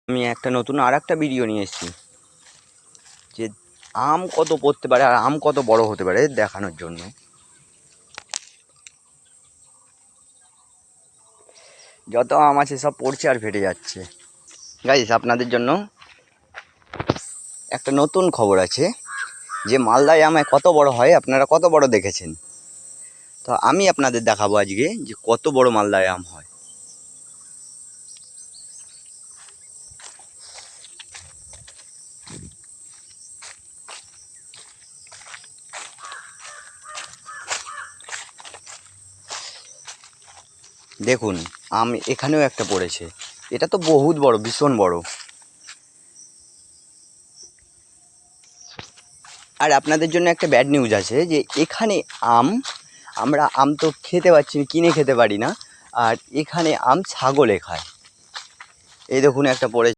আমি একটা নতুন আরেকটা ভিডিও নিয়ে এসেছি যে আম কত পড়তে পারে আর আম কত বড় হতে পারে দেখানোর জন্য। যত আম আছে সব পড়ছে আর ফেটে যাচ্ছে। গাইস, আপনাদের জন্য একটা নতুন খবর আছে যে মালদায় আম কত বড় হয় আপনারা কত বড় দেখেছেন, তো আমি আপনাদের দেখাবো আজকে যে কত বড় মালদায় আম হয়। দেখুন, আম এখানেও একটা পড়েছে, এটা তো বহুত বড়, ভীষণ বড়। আর আপনাদের জন্য একটা ব্যাড নিউজ আছে যে এখানে আমরা আম তো খেতে পাচ্ছি না, কিনে খেতে পারি না, আর এখানে আম ছাগলে খায়। এই দেখুন একটা পড়ে